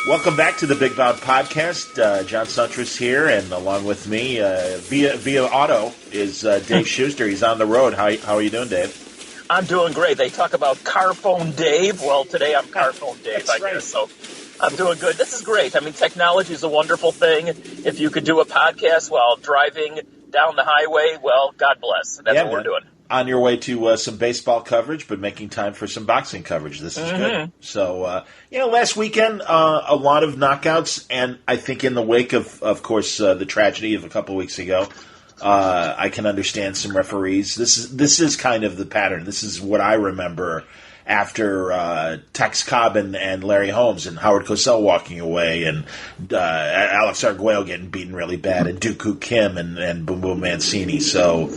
Welcome back to the Big Bout Podcast. John Suntress here, and along with me via auto is Dave Schuster. He's on the road. How are you doing, Dave? I'm doing great. They talk about Carphone Dave. Well, today I'm Carphone Dave, I guess. So I'm doing good. This is great. I mean, technology is a wonderful thing. If you could do a podcast while driving down the highway, well, God bless. That's what we're doing. On your way to some baseball coverage, but making time for some boxing coverage. This is good. So, last weekend, a lot of knockouts, and I think in the wake of course, the tragedy of a couple weeks ago, I can understand some referees. This is kind of the pattern. This is what I remember after Tex Cobb and Larry Holmes and Howard Cosell walking away, and Alex Arguello getting beaten really bad, and Dooku Kim and Boom Boom Mancini. So,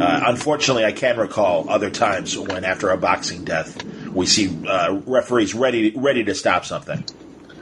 unfortunately, I can recall other times when after a boxing death, we see referees ready to stop something.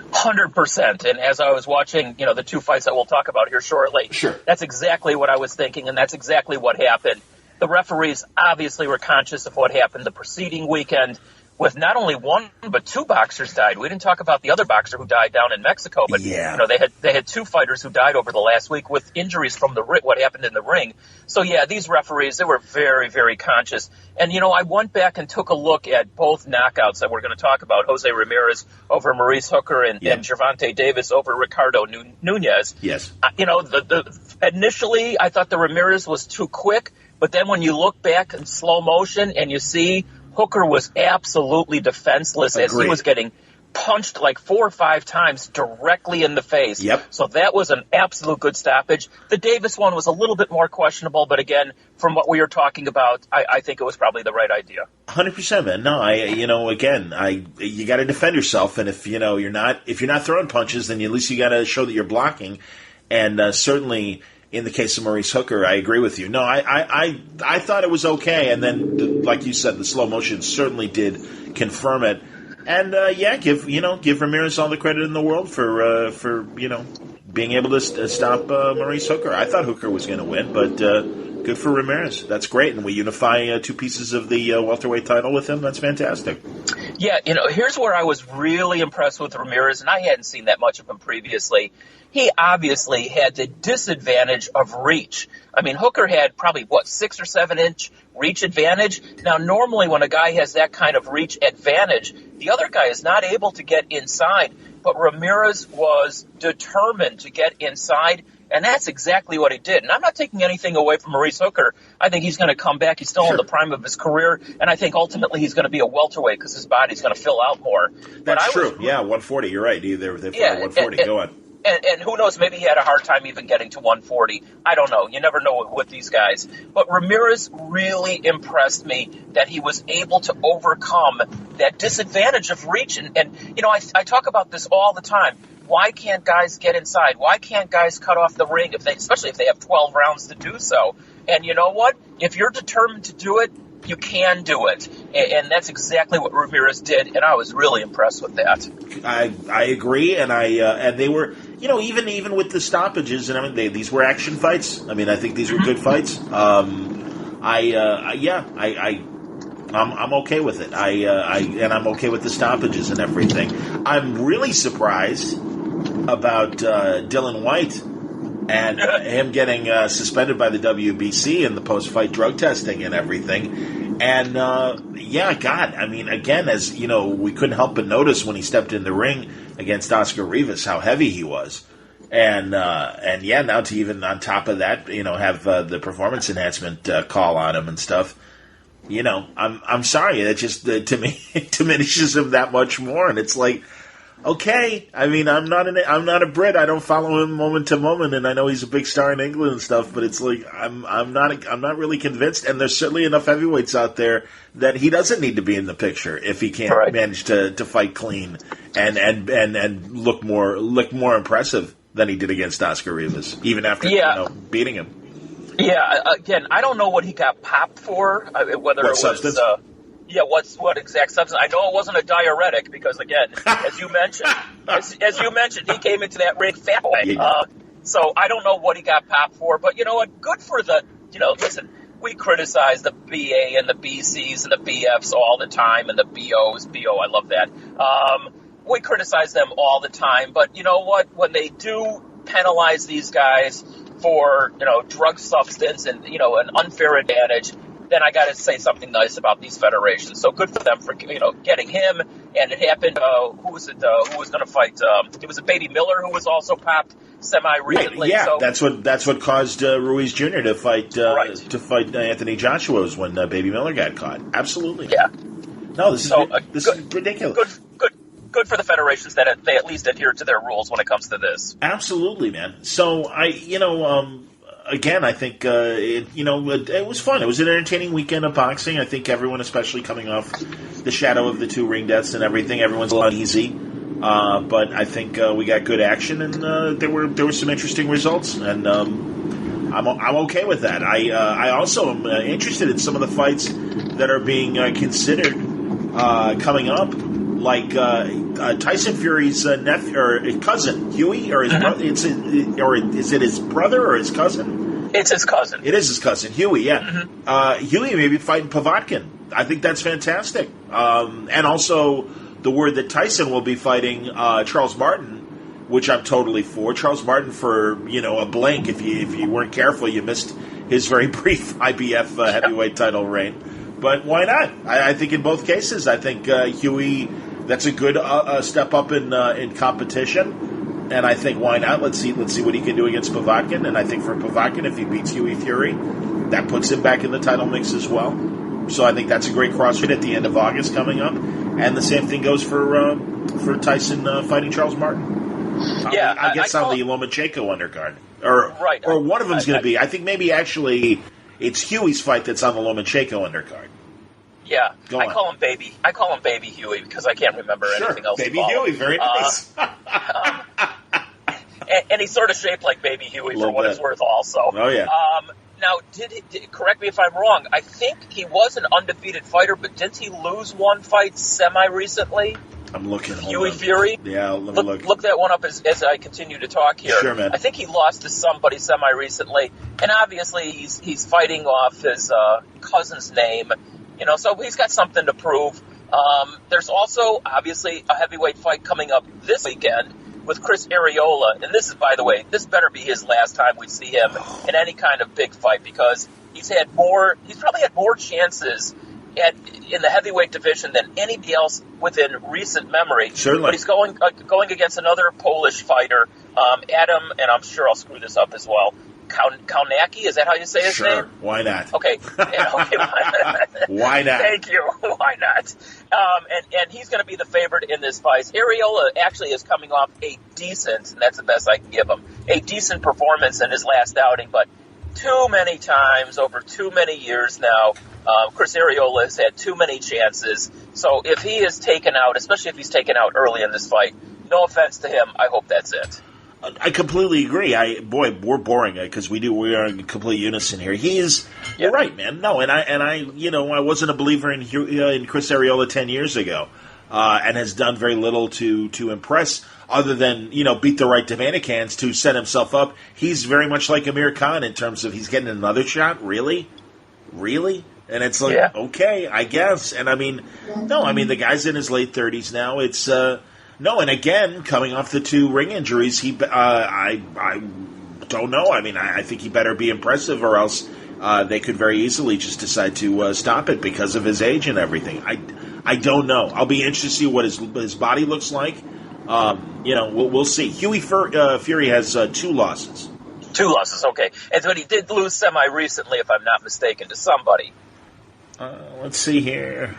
100%. And as I was watching, the two fights that we'll talk about here shortly, Sure. That's exactly what I was thinking, and that's exactly what happened. The referees obviously were conscious of what happened the preceding weekend with not only one but two boxers died. We didn't talk about the other boxer who died down in Mexico, but they had two fighters who died over the last week with injuries from what happened in the ring. So these referees, they were very, very conscious. And I went back and took a look at both knockouts that we're going to talk about: Jose Ramirez over Maurice Hooker and Gervonta Davis over Ricardo Nunez. Yes. Initially I thought the Ramirez was too quick. But then when you look back in slow motion and you see Hooker was absolutely defenseless as he was getting punched like 4 or 5 times directly in the face. Yep. So that was an absolute good stoppage. The Davis one was a little bit more questionable, but again, from what we were talking about, I think it was probably the right idea. 100%, man. No, you got to defend yourself, and if you're not throwing punches, then at least you got to show that you're blocking, and certainly. In the case of Maurice Hooker, I agree with you. No, I thought it was okay, and then, like you said, the slow motion certainly did confirm it. And give Ramirez all the credit in the world for being able to stop Maurice Hooker. I thought Hooker was going to win, but good for Ramirez. That's great, and we unify two pieces of the welterweight title with him. That's fantastic. Yeah, here's where I was really impressed with Ramirez, and I hadn't seen that much of him previously. He obviously had the disadvantage of reach. I mean, Hooker had probably, 6 or 7 inch reach advantage. Now, normally when a guy has that kind of reach advantage, the other guy is not able to get inside. But Ramirez was determined to get inside, and that's exactly what he did. And I'm not taking anything away from Maurice Hooker. I think he's going to come back. He's still in the prime of his career, and I think ultimately he's going to be a welterweight because his body's going to fill out more. That's true. 140. You're right. They 140. Go on. And who knows, maybe he had a hard time even getting to 140. I don't know. You never know with these guys. But Ramirez really impressed me that he was able to overcome that disadvantage of reach. And I talk about this all the time. Why can't guys get inside? Why can't guys cut off the ring, especially if they have 12 rounds to do so? And you know what? If you're determined to do it, you can do it. And that's exactly what Ramirez did, and I was really impressed with that. I agree, and and they were, even with the stoppages, and these were action fights. I mean, I think these were good fights. I'm okay with it. And I'm okay with the stoppages and everything. I'm really surprised about Dylan White and him getting suspended by the WBC and the post-fight drug testing and everything. And, God, I mean, again, as, we couldn't help but notice when he stepped in the ring against Oscar Rivas how heavy he was. And now to even on top of that, have the performance enhancement call on him and stuff. I'm sorry, that just, to me, it diminishes him that much more. And it's like, okay, I mean, I'm not a Brit. I don't follow him moment to moment, and I know he's a big star in England and stuff. But it's like I'm not really convinced. And there's certainly enough heavyweights out there that he doesn't need to be in the picture if he can't manage to fight clean and look more impressive than he did against Oscar Rivas, even after beating him. Yeah, again, I don't know what he got popped for. Whether what it substance? Was what exact substance? I know it wasn't a diuretic because, again, as you mentioned, he came into that ring fat way. So I don't know what he got popped for, but you know what? Good for the. Listen, we criticize the BA and the BCs and the BFs all the time, and the BOs. BO, I love that. we criticize them all the time, but you know what? When they do penalize these guys for, drug substance and, an unfair advantage, then I got to say something nice about these federations. So good for them for, getting him. And it happened, who was going to fight? It was a Baby Miller who was also popped semi-recently. Right, yeah, so, that's what caused Ruiz Jr. to fight Anthony Joshua when Baby Miller got caught. Absolutely. Yeah. No, this is ridiculous. Good for the federations that they at least adhere to their rules when it comes to this. Absolutely, man. So again, I think it was fun. It was an entertaining weekend of boxing. I think everyone, especially coming off the shadow of the 2 ring deaths and everything, everyone's a lot easy. But I think we got good action, and there were some interesting results, and I'm okay with that. I also am interested in some of the fights that are being considered coming up. Like Tyson Fury's nephew or cousin Huey, or his brother. Or is it his brother or his cousin? It's his cousin. It is his cousin, Huey. Yeah, Mm-hmm. Huey may be fighting Povatkin. I think that's fantastic. And also the word that Tyson will be fighting Charles Martin, which I'm totally for. Charles Martin, for a blink, if you weren't careful, you missed his very brief IBF heavyweight title reign. But why not? I think in both cases, I think Huey. That's a good step up in competition, and I think why not? Let's see what he can do against Povatkin. And I think for Povatkin, if he beats Huey Fury, that puts him back in the title mix as well. So I think that's a great crossfit at the end of August coming up, and the same thing goes for Tyson fighting Charles Martin. Yeah, I guess on the Lomachenko undercard, or one of them's going to be. I think maybe actually it's Huey's fight that's on the Lomachenko undercard. Yeah, I call him Baby Huey because I can't remember anything else. Baby Huey, very nice. And he's sort of shaped like Baby Huey for what it's worth, also. Oh yeah. Now, correct me if I'm wrong. I think he was an undefeated fighter, but didn't he lose one fight semi-recently? I'm looking. Huey Fury. Yeah, let me look. Look that one up as I continue to talk here. Sure, man. I think he lost to somebody semi-recently, and obviously he's fighting off his cousin's name. So he's got something to prove. There's also, obviously, a heavyweight fight coming up this weekend with Chris Arreola. And this is, by the way, this better be his last time we see him in any kind of big fight, because he's probably had more chances in the heavyweight division than anybody else within recent memory. Certainly. But he's going against another Polish fighter, Adam, and I'm sure I'll screw this up as well, Kaunacki, is that how you say his name? Sure, why not? Okay, why not? Why not? Thank you. Why not? And he's going to be the favorite in this fight. Arreola actually is coming off a decent, and that's the best I can give him, a decent performance in his last outing, but too many times over too many years now, Chris Arreola has had too many chances. So if he is taken out, especially if he's taken out early in this fight, no offense to him, I hope that's it. I completely agree. We're boring because we are in complete unison here. You're right, man. No, and I wasn't a believer in Chris Arreola 10 years ago, and has done very little to impress, other than beat the right Dominicans to set himself up. He's very much like Amir Khan in terms of he's getting another shot. Really, and it's like okay, I guess. And the guy's in his late 30s now. It's No, and again, coming off the 2 ring injuries, I don't know. I think he better be impressive, or else they could very easily just decide to stop it because of his age and everything. I don't know. I'll be interested to see what his body looks like. We'll see. Huey Fury has 2 losses. 2 losses, okay. And so he did lose semi-recently, if I'm not mistaken, to somebody. Let's see here.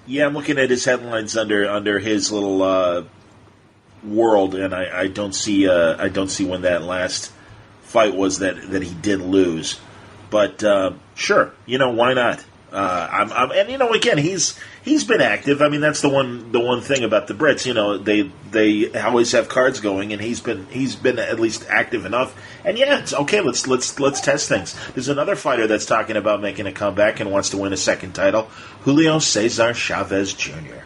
Yeah, I'm looking at his headlines under his little world, and I don't see when that last fight was that he did lose. But sure, why not? Again, he's been active. That's the one thing about the Brits. They always have cards going, and he's been at least active enough. And yeah, it's okay. Let's test things. There's another fighter that's talking about making a comeback and wants to win a second title. Julio Cesar Chavez Jr.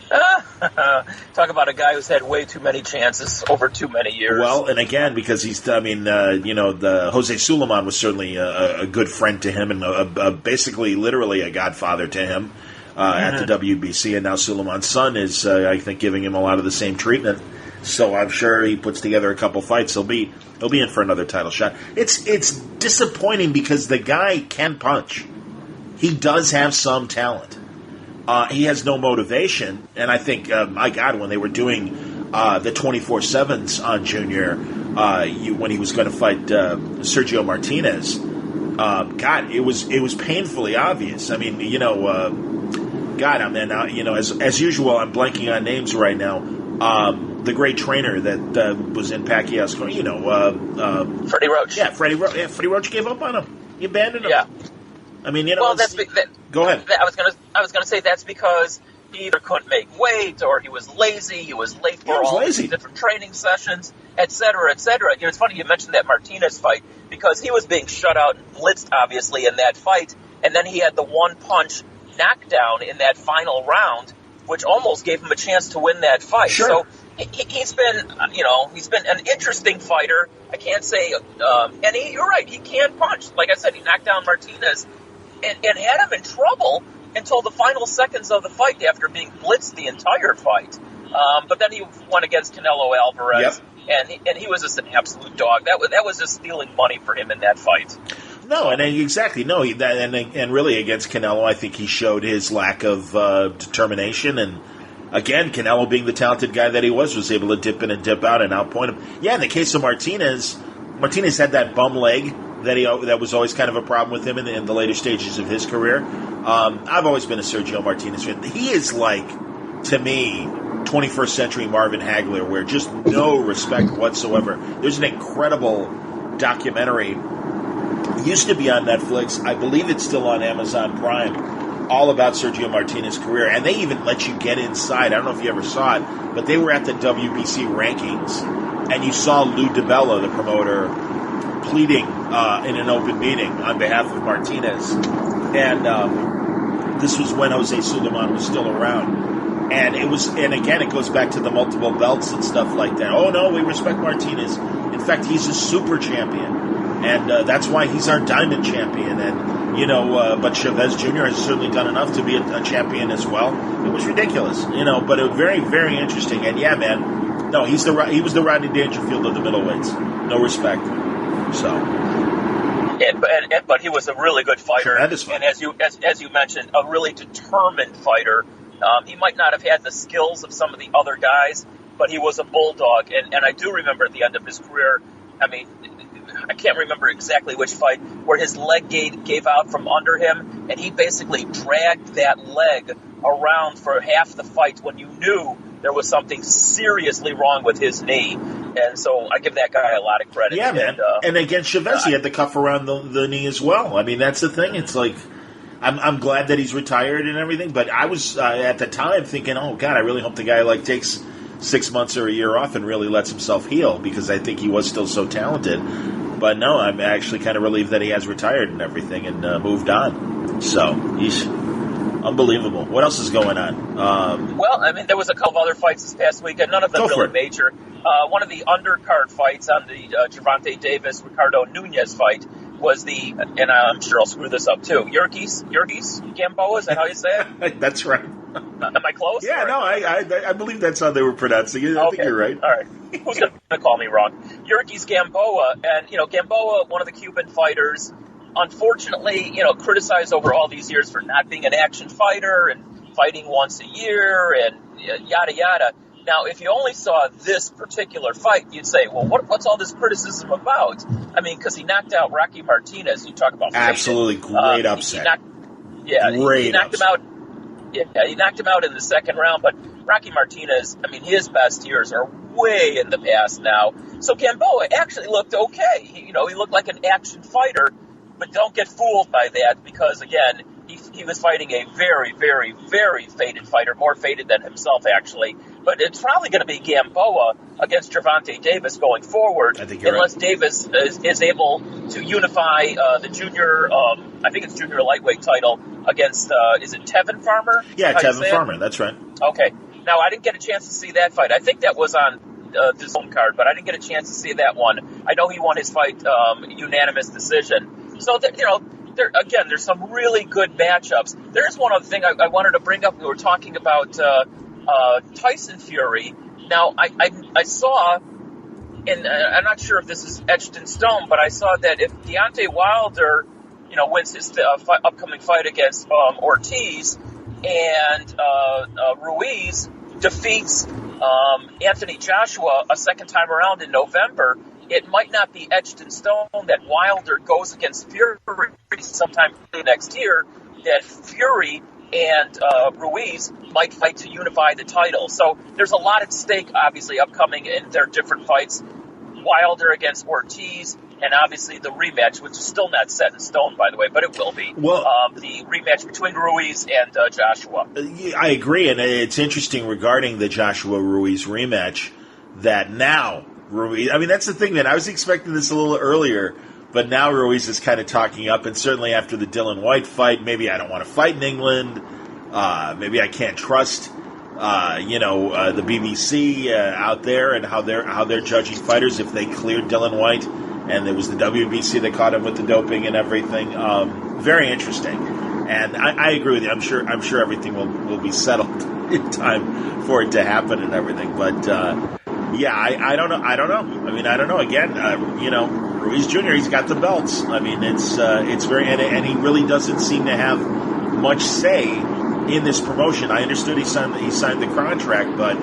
Talk about a guy who's had way too many chances over too many years. Well, and again, because the Jose Sulaiman was certainly a good friend to him, and basically, literally a godfather to him. at the WBC, and now Suleiman's son is, I think, giving him a lot of the same treatment. So I'm sure he puts together a couple fights. He'll be in for another title shot. It's disappointing because the guy can punch. He does have some talent. He has no motivation, and I think, my God, when they were doing the 24/7s on Junior, when he was going to fight Sergio Martinez, God, it was painfully obvious. I mean, God, I mean, as usual, I'm blanking on names right now. The great trainer that was in Pacquiao's corner, Freddie Roach. Yeah, Freddie Roach. Yeah, Freddie Roach gave up on him. He abandoned him. Yeah. I mean, Well, go ahead. I was gonna say that's because he either couldn't make weight, or he was lazy. He was late for all these different training sessions, et cetera, et cetera. It's funny you mentioned that Martinez fight because he was being shut out and blitzed, obviously, in that fight, and then he had the one-punch knockdown in that final round, which almost gave him a chance to win that fight. Sure. So he's been an interesting fighter. I can't say, and you're right, he can punch. Like I said, he knocked down Martinez and had him in trouble until the final seconds of the fight after being blitzed the entire fight. But then he won against Canelo Alvarez, and he was just an absolute dog. That was just stealing money for him in that fight. No, and exactly no, and really against Canelo, I think he showed his lack of determination. And again, Canelo, being the talented guy that he was able to dip in and dip out and outpoint him. Yeah, in the case of Martinez had that bum leg that was always kind of a problem with him in the later stages of his career. I've always been a Sergio Martinez fan. He is like, to me, 21st century Marvin Hagler, where just no respect whatsoever. There's an incredible documentary. It used to be on Netflix. I believe it's still on Amazon Prime, all about Sergio Martinez's career. And they even let you get inside. I don't know if you ever saw it, but they were at the WBC rankings, and you saw Lou DiBella, the promoter, pleading in an open meeting on behalf of Martinez. And this was when Jose Suleiman was still around. And again, it goes back to the multiple belts and stuff like that. Oh, no, we respect Martinez. In fact, he's a super champion. And that's why he's our diamond champion. And, but Chavez Jr. has certainly done enough to be a champion as well. It was ridiculous, but it was very, very interesting. And yeah, man, no, he was the Rodney Dangerfield of the middleweights. No respect. So. But he was a really good fighter. Tremendous fighter. And as you mentioned, a really determined fighter. He might not have had the skills of some of the other guys, but he was a bulldog. And I do remember at the end of his career, I mean, I can't remember exactly which fight, where his leg gave out from under him, and he basically dragged that leg around for half the fight when you knew there was something seriously wrong with his knee. And so I give that guy a lot of credit. Yeah, man. And against Chavez, he had the cuff around the knee as well. I mean, that's the thing. It's like, I'm glad that he's retired and everything, but I was at the time thinking, oh, God, I really hope the guy takes 6 months or a year off and really lets himself heal, because I think he was still so talented. But no, I'm actually kind of relieved that he has retired and everything and moved on. So, he's unbelievable. What else is going on? Well, I mean, there was a couple of other fights this past weekend, none of them really major. One of the undercard fights on the Gervonta Davis-Ricardo Nunez fight was and I'm sure I'll screw this up too, Yurgis Gamboa, is that how you say it? That's right. Am I close? Yeah, no, I believe that's how they were pronouncing it. I think you're right. All right. Who's going to call me wrong? Yurgis Gamboa, and, Gamboa, one of the Cuban fighters, unfortunately, criticized over all these years for not being an action fighter and fighting once a year and yada, yada. Now, if you only saw this particular fight, you'd say, well, what's all this criticism about? I mean, because he knocked out Rocky Martinez. You talk about absolutely great upset. He knocked him out. Yeah, he knocked him out in the second round, but Rocky Martinez, I mean, his best years are way in the past now. So Gamboa actually looked okay. He looked like an action fighter, but don't get fooled by that, because, again, he was fighting a very, very, very faded fighter, more faded than himself, actually. But it's probably going to be Gamboa against Gervonta Davis going forward, unless Davis is able to unify the junior, I think it's junior lightweight title, against, is it Tevin Farmer? Yeah, Tevin Farmer, that's right. Okay. Now, I didn't get a chance to see that fight. I think that was on this home card, but I didn't get a chance to see that one. I know he won his fight unanimous decision. So, there's some really good matchups. There's one other thing I wanted to bring up. We were talking about Tyson Fury. Now, I saw, and I'm not sure if this is etched in stone, but I saw that if Deontay Wilder, wins his upcoming fight against Ortiz, and Ruiz defeats Anthony Joshua a second time around in November, it might not be etched in stone that Wilder goes against Fury sometime next year, that Fury and Ruiz might fight to unify the title. So there's a lot at stake, obviously, upcoming in their different fights. Wilder against Ortiz, and obviously the rematch, which is still not set in stone, by the way, but it will be. Well, the rematch between Ruiz and Joshua. I agree, and it's interesting regarding the Joshua-Ruiz rematch that now Ruiz, that's the thing, man. I was expecting this a little earlier, but now Ruiz is kind of talking up, and certainly after the Dylan White fight, maybe I don't want to fight in England. Maybe I can't trust, the BBC out there and how they're judging fighters if they cleared Dylan White, and it was the WBC that caught him with the doping and everything. Very interesting, and I agree with you. I'm sure everything will be settled in time for it to happen and everything. But I don't know. I don't know. Again, Ruiz Jr. He's got the belts. It's very and he really doesn't seem to have much say in this promotion. I understood he signed the contract, but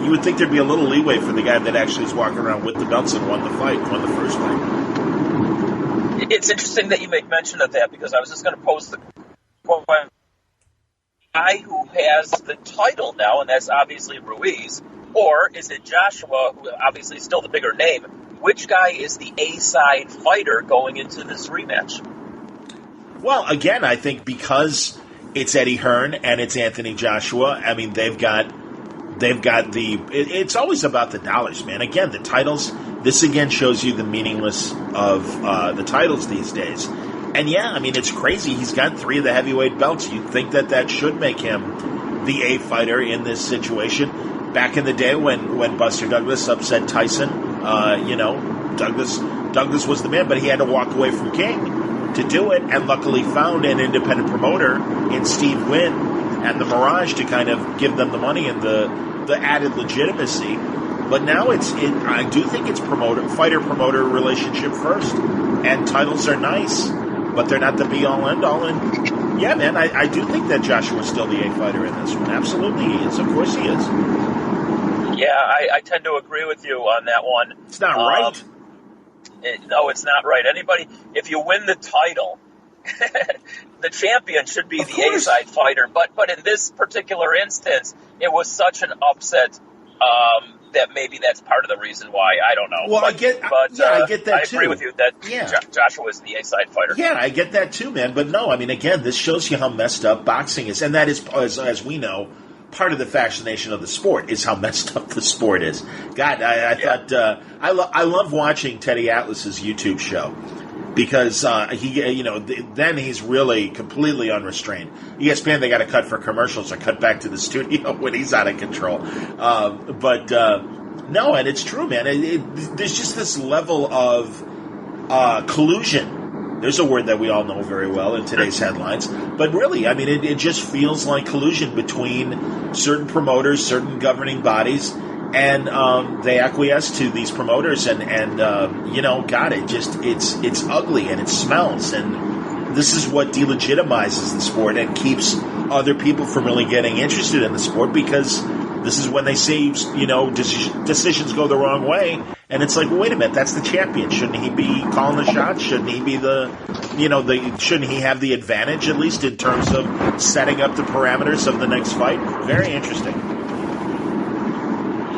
you would think there'd be a little leeway for the guy that actually is walking around with the belts and won the first fight. It's interesting that you make mention of that, because I was just going to pose the question: guy who has the title now, and that's obviously Ruiz, or is it Joshua, who obviously is still the bigger name? Which guy is the A-side fighter going into this rematch? Well, again, I think because it's Eddie Hearn and it's Anthony Joshua, they've got it's always about the dollars, man. Again, the titles, this again shows you the meaningless of the titles these days. And it's crazy. He's got 3 of the heavyweight belts. You'd think that should make him the A fighter in this situation. Back in the day when Buster Douglas upset Tyson, Douglas was the man, but he had to walk away from King to do it, and luckily found an independent promoter in Steve Wynn and the Mirage to kind of give them the money and the added legitimacy. But now I do think it's fighter-promoter relationship first, and titles are nice, but they're not the be-all, end-all. And yeah, man, I do think that Joshua's still the A fighter in this one. Absolutely he is. Of course he is. Yeah, I tend to agree with you on that one. It's not right. No, it's not right. If you win the title, the champion should be the A-side fighter. But in this particular instance, it was such an upset that maybe that's part of the reason why. I don't know. Well, I get that too. I agree with you that Joshua is the A-side fighter. Yeah, I get that too, man. But no, again, this shows you how messed up boxing is. And that is, as we know, part of the fascination of the sport is how messed up the sport is. God, I thought I love watching Teddy Atlas's YouTube show, because then he's really completely unrestrained. ESPN, they got to cut for commercials or cut back to the studio when he's out of control. No, and it's true, man. There's just this level of collusion. There's a word that we all know very well in today's headlines. But really, it just feels like collusion between certain promoters, certain governing bodies, and they acquiesce to these promoters. And God, it's ugly and it smells. And this is what delegitimizes the sport and keeps other people from really getting interested in the sport, because this is when they see, decisions go the wrong way, and it's like, well, wait a minute, that's the champion. Shouldn't he be calling the shots? Shouldn't he be shouldn't he have the advantage, at least in terms of setting up the parameters of the next fight? Very interesting.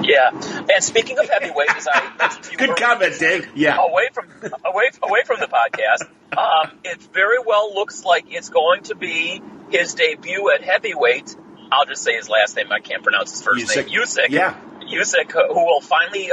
Yeah, and speaking of heavyweight, as I mentioned to you, good comment, Dave. Yeah, away from the podcast, it very well looks like it's going to be his debut at heavyweight. I'll just say his last name. I can't pronounce his first name. Usyk. Yeah. Usyk, who will finally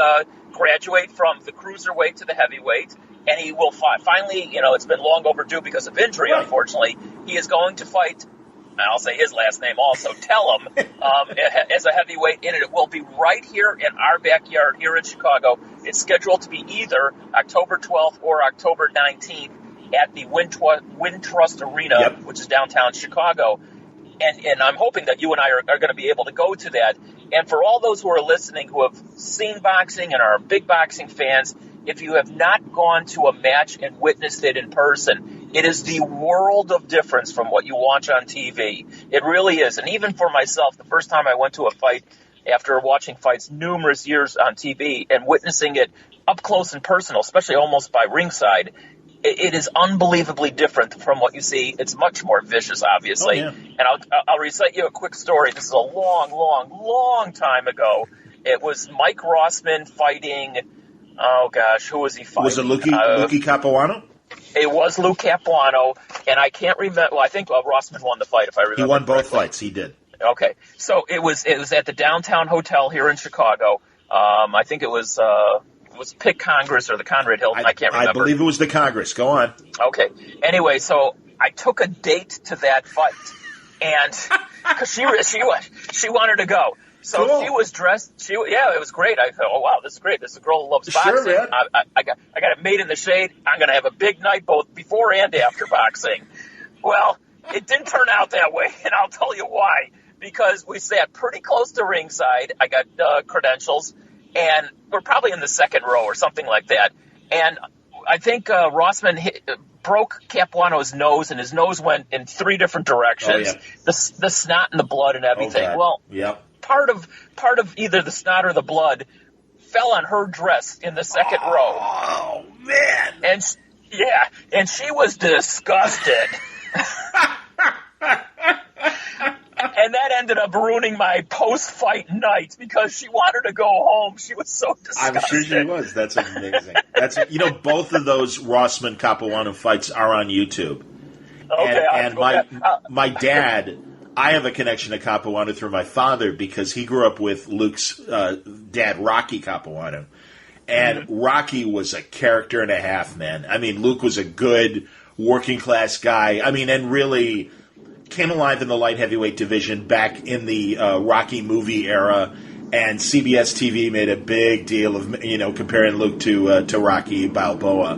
graduate from the cruiserweight to the heavyweight, and he will finally, it's been long overdue because of injury, right. Unfortunately. He is going to fight, and I'll say his last name also, Tellem, as a heavyweight, and it will be right here in our backyard here in Chicago. It's scheduled to be either October 12th or October 19th. at the Wintrust Arena, which is downtown Chicago. And I'm hoping that you and I are going to be able to go to that. And for all those who are listening who have seen boxing and are big boxing fans, if you have not gone to a match and witnessed it in person, it is the world of difference from what you watch on TV. It really is. And even for myself, the first time I went to a fight after watching fights numerous years on TV and witnessing it up close and personal, especially almost by ringside, it is unbelievably different from what you see. It's much more vicious, obviously. Oh, yeah. And I'll recite you a quick story. This is a long time ago. It was Mike Rossman fighting, oh gosh, who was he fighting? Was it Luque Capuano? It was Luke Capuano, and I can't remember. Well, I think Rossman won the fight, if I remember. He won both correctly. fights. He did. Okay, so it was at the Downtown Hotel here in Chicago. I think it was Pitt Congress or the Conrad Hilton. I can't remember. I believe it was the Congress. Go on. Okay. Anyway, so I took a date to that fight, and because she wanted to go. So cool. She was dressed. It was great. I thought, oh wow, this is great. This is a girl who loves boxing. Sure, man. I got it made in the shade. I'm going to have a big night both before and after boxing. Well, it didn't turn out that way, and I'll tell you why. Because we sat pretty close to ringside. I got credentials, and we're probably in the second row or something like that. And I think Rossman broke Capuano's nose, and his nose went in 3 different directions. Oh, yeah. The snot and the blood and everything. Oh, well, yep. Part of either the snot or the blood fell on her dress in the second row. Oh man! And she was disgusted. And that ended up ruining my post-fight night because she wanted to go home. She was so disgusted. I'm sure she was. That's amazing. Both of those Rossman Capuano fights are on YouTube. Okay, and my dad. I have a connection to Capuano through my father because he grew up with Luke's dad, Rocky Capuano. And Rocky was a character and a half, man. I mean, Luke was a good working-class guy. I mean, and really came alive in the light heavyweight division back in the Rocky movie era. And CBS TV made a big deal of, comparing Luke to Rocky Balboa.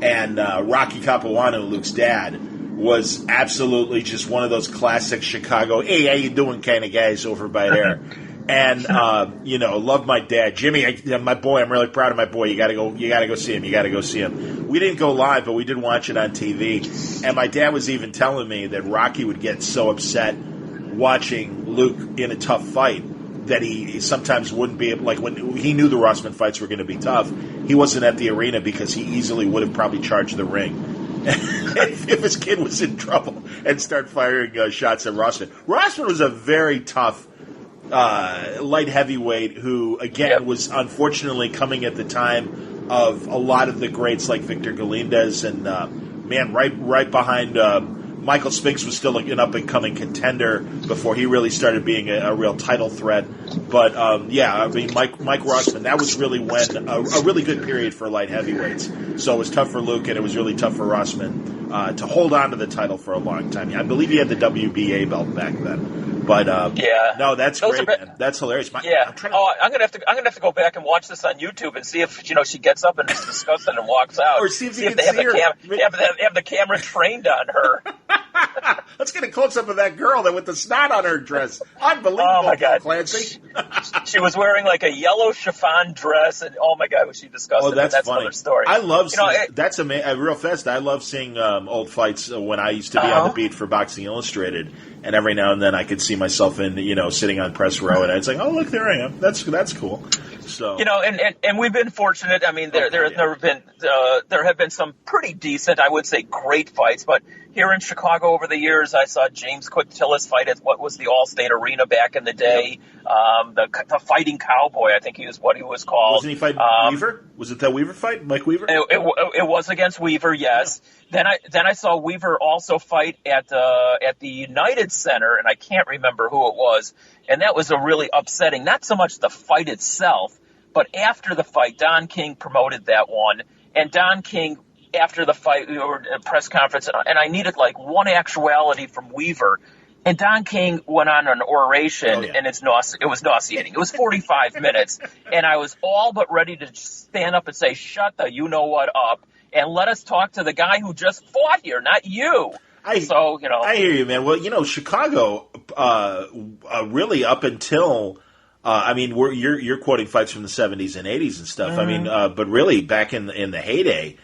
And Rocky Capuano, Luke's dad, was absolutely just one of those classic Chicago, hey, how you doing kind of guys over by there. And, love my dad. Jimmy, my boy, I'm really proud of my boy. You gotta go see him. We didn't go live, but we did watch it on TV. And my dad was even telling me that Rocky would get so upset watching Luke in a tough fight that he sometimes wouldn't be able, like when he knew the Rossman fights were going to be tough, he wasn't at the arena because he easily would have probably charged the ring. if his kid was in trouble and start firing shots at Rossman. Rossman was a very tough light heavyweight who, again, was unfortunately coming at the time of a lot of the greats like Victor Galindez and, right behind Michael Spinks was still an up-and-coming contender before he really started being a real title threat. But, Mike Rossman, that was really when a really good period for light heavyweights. So it was tough for Luke, and it was really tough for Rossman to hold on to the title for a long time. I believe he had the WBA belt back then. But no, that's great, man. That's hilarious. I'm gonna have to go back and watch this on YouTube and see if she gets up and is disgusted and walks out, or see if they have the camera trained on her. Let's get a close up of that girl with the snot on her dress. Unbelievable! Oh my God, Clancy. She was wearing like a yellow chiffon dress, and oh my God, was she disgusted? Oh, that's funny. Another story. I love that's amazing. Real fast. I love seeing old fights when I used to be on the beat for Boxing Illustrated. And every now and then I could see myself in, sitting on press row, and I'd say, "Oh, look, there I am." That's cool. So and we've been fortunate. I mean, there have been some pretty decent, I would say, great fights. But here in Chicago over the years, I saw James Quintillis fight at what was the Allstate Arena back in the day. The Fighting Cowboy, I think he was what he was called. Wasn't he fighting Weaver? Was it that Weaver fight, Mike Weaver? It was against Weaver, yes. Then I saw Weaver also fight at the United Center, and I can't remember who it was. And that was a really upsetting, not so much the fight itself, but after the fight, Don King promoted that one. And Don King, after the fight, we were at a press conference, and I needed like one actuality from Weaver. And Don King went on an oration, and it was nauseating. It was 45 minutes, and I was all but ready to stand up and say, "Shut the you-know-what up." and let us talk to the guy who just fought here, not you. I hear you, man. Well, Chicago, really up until, you're quoting fights from the 70s and 80s and stuff. Mm-hmm. But really back in the heyday,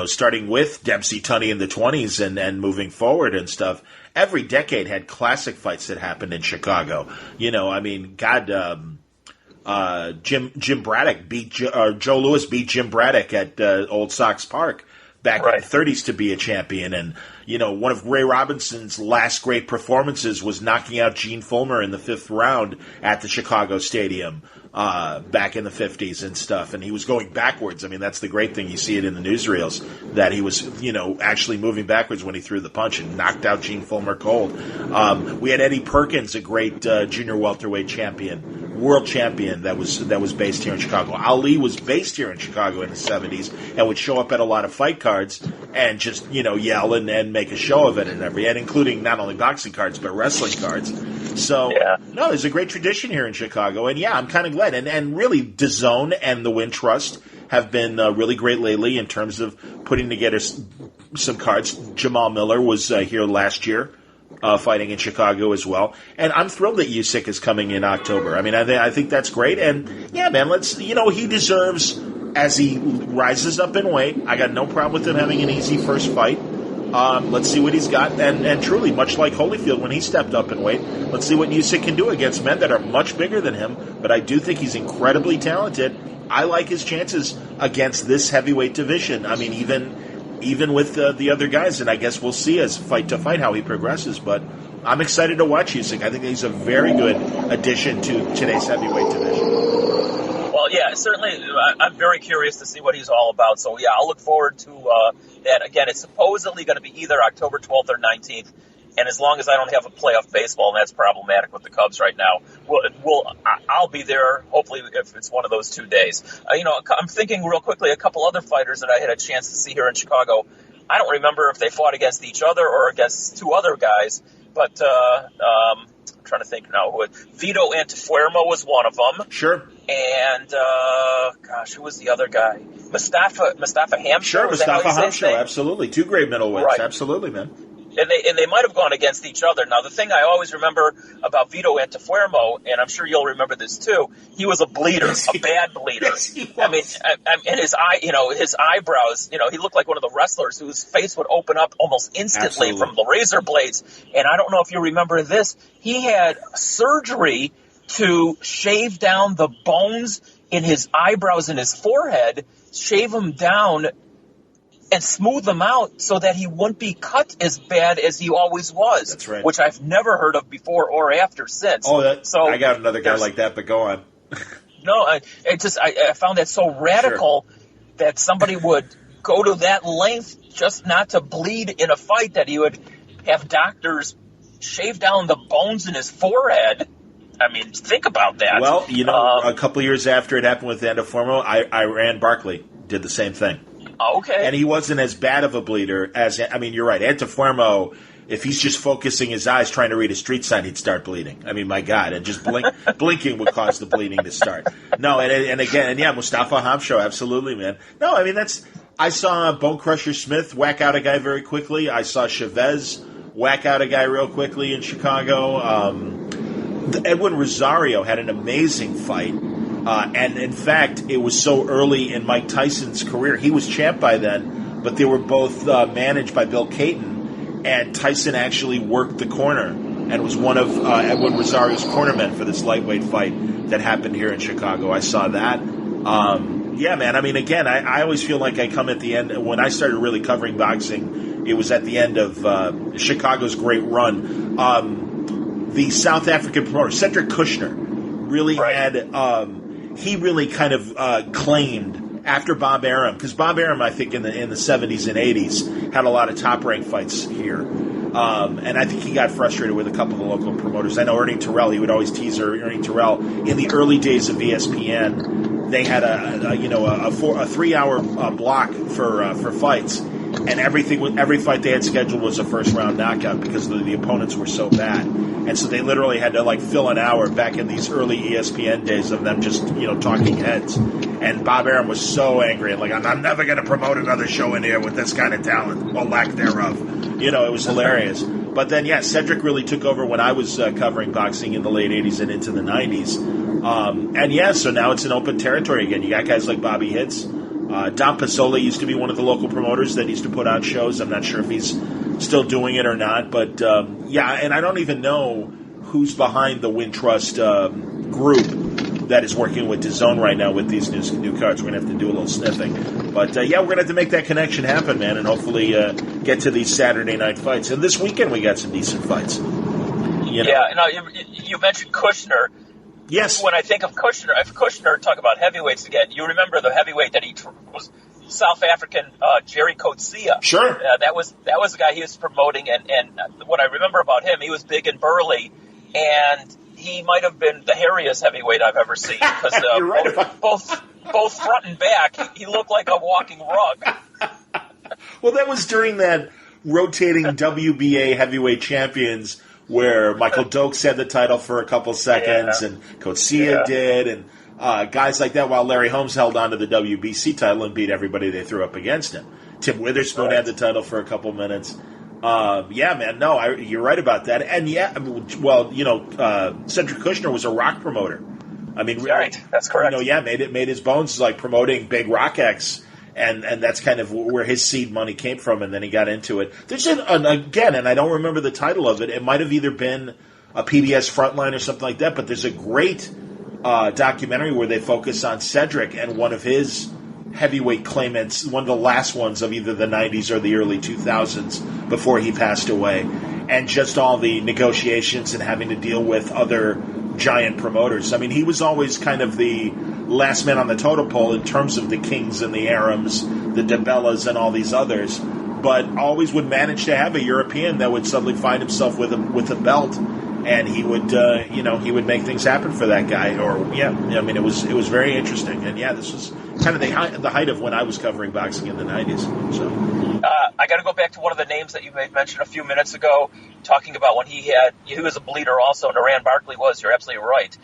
starting with Dempsey Tunney in the 20s and moving forward and stuff, every decade had classic fights that happened in Chicago. Jim Braddock beat Joe Louis beat Jim Braddock at Old Sox Park back in the 30s to be a champion. And, one of Ray Robinson's last great performances was knocking out Gene Fulmer in the 5th round at the Chicago Stadium back in the 50s and stuff. And he was going backwards. That's the great thing. You see it in the newsreels that he was, actually moving backwards when he threw the punch and knocked out Gene Fulmer cold. We had Eddie Perkins, a great junior welterweight champion, world champion that was based here in Chicago. Ali was based here in Chicago in the 70s and would show up at a lot of fight cards and just, yell and make a show of it and including not only boxing cards but wrestling cards. So, no, there's a great tradition here in Chicago, and I'm kind of glad. And really, DAZN and the Wynn Trust have been really great lately in terms of putting together some cards. Jamal Miller was here last year, fighting in Chicago as well. And I'm thrilled that Usyk is coming in October. I think that's great. And, man, he deserves, as he rises up in weight, I got no problem with him having an easy first fight. Let's see what he's got. And truly, much like Holyfield when he stepped up in weight, let's see what Usyk can do against men that are much bigger than him. But I do think he's incredibly talented. I like his chances against this heavyweight division. Even with the other guys. And I guess we'll see as fight to fight how he progresses. But I'm excited to watch Usyk. I think he's a very good addition to today's heavyweight division. Well, yeah, certainly. I'm very curious to see what he's all about. So, I'll look forward to that. Again, it's supposedly going to be either October 12th or 19th. And as long as I don't have a playoff baseball, and that's problematic with the Cubs right now, I'll be there, hopefully, if it's one of those 2 days. I'm thinking real quickly, a couple other fighters that I had a chance to see here in Chicago. I don't remember if they fought against each other or against two other guys, but I'm trying to think now. Vito Antuofermo was one of them. Sure. And, who was the other guy? Mustafa Hamsho? Sure, Mustafa Hamsho, absolutely. Two great middleweights, right. Absolutely, man. And they might have gone against each other. Now, the thing I always remember about Vito Antuofermo, and I'm sure you'll remember this too, he was a bleeder, a bad bleeder. Yes, he was. And his his eyebrows, he looked like one of the wrestlers whose face would open up almost instantly from the razor blades. And I don't know if you remember this, he had surgery to shave down the bones in his eyebrows and his forehead, shave them down and smooth them out so that he wouldn't be cut as bad as he always was. That's right. Which I've never heard of before or after since. I got another guy like that, but go on. No, I found that so radical that somebody would go to that length just not to bleed in a fight, that he would have doctors shave down the bones in his forehead. Think about that. Well, a couple of years after it happened with Antuofermo, Iran Barkley did the same thing. Okay. And he wasn't as bad of a bleeder as, you're right. Antuofermo, if he's just focusing his eyes trying to read a street sign, he'd start bleeding. My God. And just blinking would cause the bleeding to start. No, and again, Mustafa Hamsho, absolutely, man. No, I saw Bone Crusher Smith whack out a guy very quickly. I saw Chavez whack out a guy real quickly in Chicago. Edwin Rosario had an amazing fight. And in fact, it was so early in Mike Tyson's career. He was champ by then, but they were both managed by Bill Caton, and Tyson actually worked the corner and was one of Edwin Rosario's cornermen for this lightweight fight that happened here in Chicago. I saw that. Again, I always feel like I come at the end. When I started really covering boxing, it was at the end of Chicago's great run. The South African promoter, Cedric Kushner, really had... he really kind of claimed after Bob Arum, because Bob Arum, I think in the 70s and 80s, had a lot of top-ranked fights here. And I think he got frustrated with a couple of the local promoters. I know Ernie Terrell, he would always tease Ernie Terrell. In the early days of ESPN, they had a 3-hour block for fights. and every fight they had scheduled was a first-round knockout because the opponents were so bad. And so they literally had to, like, fill an hour back in these early ESPN days of them just, talking heads. And Bob Arum was so angry. And, like, I'm never going to promote another show in here with this kind of talent, or lack thereof. It was hilarious. But then, yeah, Cedric really took over when I was covering boxing in the late 80s and into the 90s. And, yeah, so now it's an open territory again. You got guys like Bobby Hitz. Don Pizzola used to be one of the local promoters that used to put on shows. I'm not sure if he's still doing it or not. But, yeah, and I don't even know who's behind the Wintrust group that is working with DAZN right now with these new cards. We're going to have to do a little sniffing. But, yeah, we're going to have to make that connection happen, man, and hopefully get to these Saturday night fights. And this weekend we got some decent fights. Yeah, you mentioned Kushner. Yes. When I think of Kushner, talk about heavyweights again, you remember the heavyweight that he was South African Jerry Coetzee. Sure. That was the guy he was promoting, and what I remember about him, he was big and burly, and he might have been the hairiest heavyweight I've ever seen because right both front and back, he looked like a walking rug. Well, that was during that rotating WBA heavyweight champions where Michael Dokes had the title for a couple seconds, and Coetzee did, and guys like that, while Larry Holmes held on to the WBC title and beat everybody they threw up against him. Tim Witherspoon had the title for a couple minutes. Yeah, man, no, you're right about that. And, Cedric Kushner was a rock promoter. I mean, right, that's correct. Made his bones like promoting big rock acts. And that's kind of where his seed money came from, and then he got into it. There's again, and I don't remember the title of it. It might have either been a PBS Frontline or something like that, but there's a great documentary where they focus on Cedric and one of his heavyweight claimants, one of the last ones of either the 90s or the early 2000s before he passed away, and just all the negotiations and having to deal with other giant promoters. I mean, he was always kind of the last man on the totem pole in terms of the Kings and the Arums, the DeBellas, and all these others, but always would manage to have a European that would suddenly find himself with a belt, and he would he would make things happen for that guy. It was very interesting, and this was kind of the height of when I was covering boxing in the 90s. So I got to go back to one of the names that you made mention a few minutes ago, talking about when he was a bleeder also, and Iran Barkley was. You're absolutely right.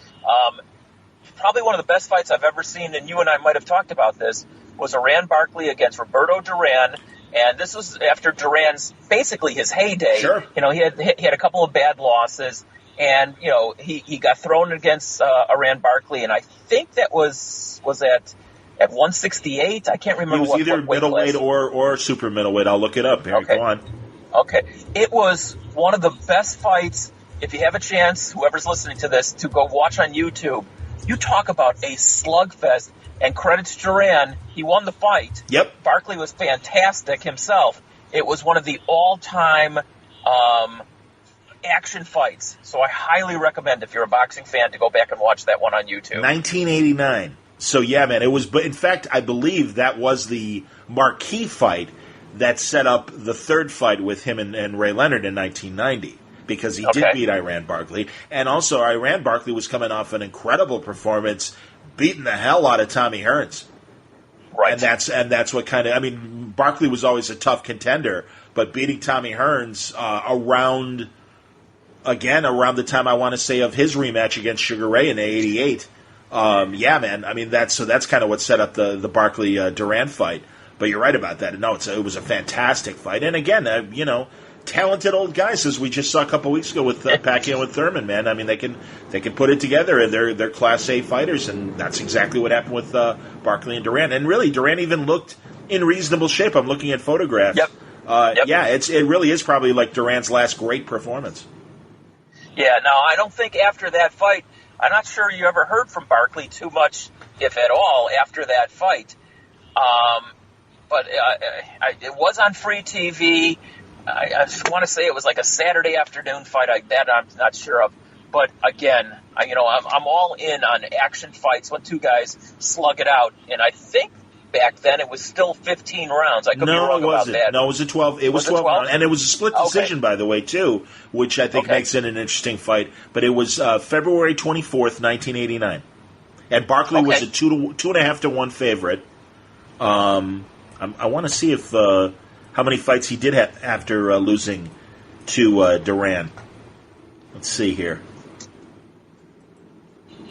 Probably one of the best fights I've ever seen, and you and I might have talked about this, was Iran Barkley against Roberto Duran, and this was after Duran's basically his heyday. Sure. He had a couple of bad losses, and he got thrown against Iran Barkley, and I think that was at 168. I can't remember. He was either middleweight or super middleweight. I'll look it up. Here, okay. Go on. Okay, it was one of the best fights. If you have a chance, whoever's listening to this, to go watch on YouTube. You talk about a slugfest, and credit to Duran, he won the fight. Yep. Barkley was fantastic himself. It was one of the all-time action fights. So I highly recommend, if you're a boxing fan, to go back and watch that one on YouTube. 1989. So, yeah, man, it was. But in fact, I believe that was the marquee fight that set up the third fight with him and Ray Leonard in 1990. Because he did beat Iran Barkley. And also, Iran Barkley was coming off an incredible performance, beating the hell out of Tommy Hearns. Right. And that's what kind of, Barkley was always a tough contender, but beating Tommy Hearns around the time, I want to say, of his rematch against Sugar Ray in '88. That's kind of what set up the Barkley Duran fight. But you're right about that. No, it was a fantastic fight. And again, talented old guys, as we just saw a couple weeks ago with Pacquiao and Thurman, man. They can put it together, and they're Class A fighters, and that's exactly what happened with Barkley and Duran. And really, Duran even looked in reasonable shape. I'm looking at photographs. Yep. Yeah, it really is probably like Duran's last great performance. Yeah. Now, I don't think after that fight, I'm not sure you ever heard from Barkley too much, if at all, after that fight. But it was on free TV. I want to say it was like a Saturday afternoon fight. I'm not sure of. But again, I'm all in on action fights when two guys slug it out. And I think back then it was still 15 rounds. I could be wrong about that. No, it was a 12. It was 12 rounds. And it was a split decision, by the way, too, which I think makes it an interesting fight. But it was February 24th, 1989. And Barkley was a 2.5 to 1 favorite. I want to see if... how many fights he did have after losing to Duran. Let's see here.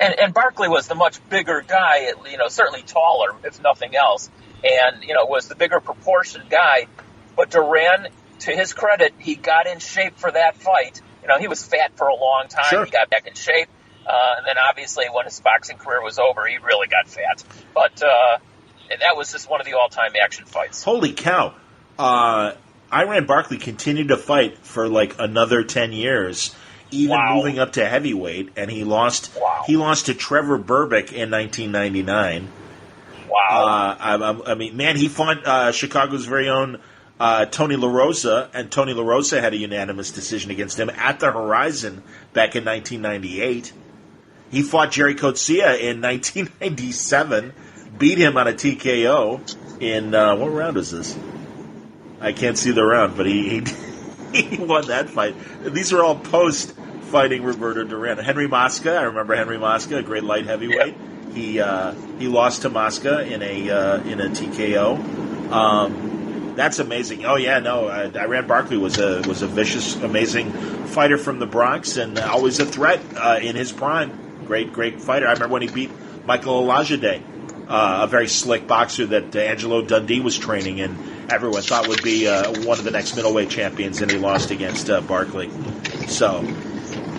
And Barkley was the much bigger guy, certainly taller, if nothing else, and, was the bigger proportioned guy. But Duran, to his credit, he got in shape for that fight. He was fat for a long time. Sure. He got back in shape. And then obviously when his boxing career was over, he really got fat. But that was just one of the all-time action fights. Holy cow. Iran Barkley continued to fight for like another 10 years. Even moving up to heavyweight, and he lost. Wow. He lost to Trevor Berbick in 1999. Wow! I mean, man, he fought Chicago's very own Tony La Rosa, and Tony La Rosa had a unanimous decision against him at the Horizon back in 1998. He fought Jerry Coetzee in 1997, beat him on a TKO in what round was this? I can't see the round, but he won that fight. These are all post-fighting Roberto Duran. Henry Mosca, I remember Henry Mosca, a great light heavyweight. Yeah. He lost to Mosca in a TKO. That's amazing. Oh yeah, no, Iran Barkley was a vicious, amazing fighter from the Bronx, and always a threat in his prime. Great fighter. I remember when he beat Michael Olajide, a very slick boxer that Angelo Dundee was training in. Everyone thought would be one of the next middleweight champions, and he lost against Barkley. So,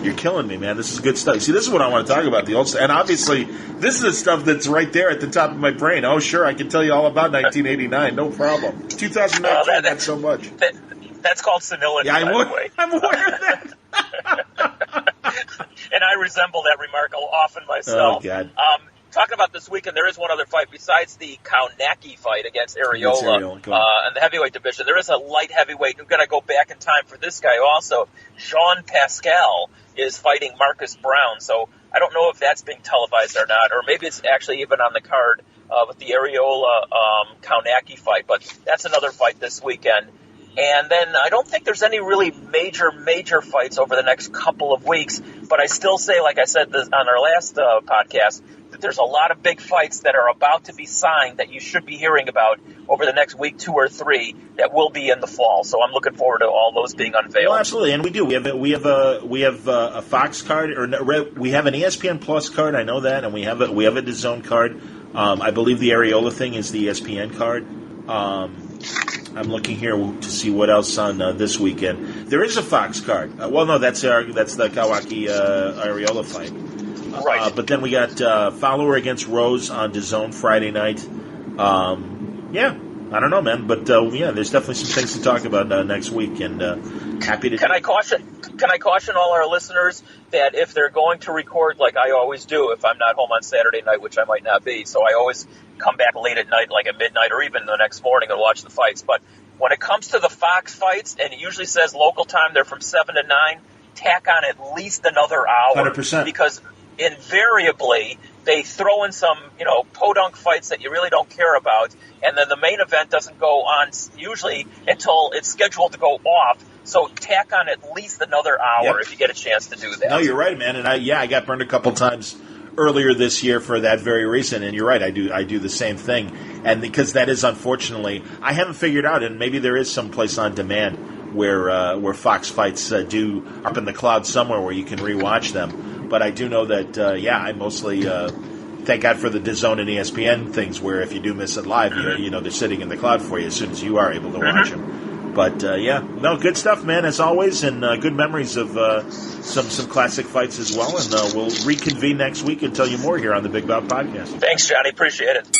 you're killing me, man. This is good stuff. See, this is what I want to talk about, the old stuff. And obviously, this is the stuff that's right there at the top of my brain. Oh, sure, I can tell you all about 1989. No problem. 2019, not so much. That's called senility, yeah, by the way. I'm aware of that. And I resemble that remark often myself. Oh, God. Talking about this weekend, there is one other fight besides the Kaunacki fight against Areola in the heavyweight division. There is a light heavyweight. We're going to go back in time for this guy also. Jean Pascal is fighting Marcus Brown. So I don't know if that's being televised or not, or maybe it's actually even on the card with the Areola Kaunacki fight. But that's another fight this weekend. And then I don't think there's any really major fights over the next couple of weeks. But I still say, like I said on our last podcast, that there's a lot of big fights that are about to be signed that you should be hearing about over the next week, 2 or 3, that will be in the fall. So I'm looking forward to all those being unveiled. Well, absolutely, and we do. We have a Fox card, or we have an ESPN Plus card. I know that, and we have a DAZN card. I believe the Areola thing is the ESPN card. I'm looking here to see what else on this weekend. There is a Fox card. That's the Kawaki Areola fight. Right. But then we got Fowler against Rose on DAZN Friday night. I don't know, man. But there's definitely some things to talk about next week, and happy to. Can I caution all our listeners that if they're going to record, like I always do, if I'm not home on Saturday night, which I might not be, so I always come back late at night, like at midnight or even the next morning, and watch the fights. But when it comes to the Fox fights, and it usually says local time, they're from 7 to 9. Tack on at least another hour, 100%. Because invariably they throw in some, podunk fights that you really don't care about, and then the main event doesn't go on usually until it's scheduled to go off. So tack on at least another hour if you get a chance to do that. No, you're right, man. And I got burned a couple times earlier this year for that very reason. And you're right, I do the same thing. And because that is, unfortunately, I haven't figured out, and maybe there is some place on demand where Fox fights do up in the cloud somewhere where you can rewatch them. But I do know that, I mostly thank God for the DAZN and ESPN things where if you do miss it live, they're sitting in the cloud for you as soon as you are able to watch them. But, good stuff, man, as always, and good memories of some classic fights as well. And we'll reconvene next week and tell you more here on the Big Bout Podcast. Thanks, Johnny. Appreciate it.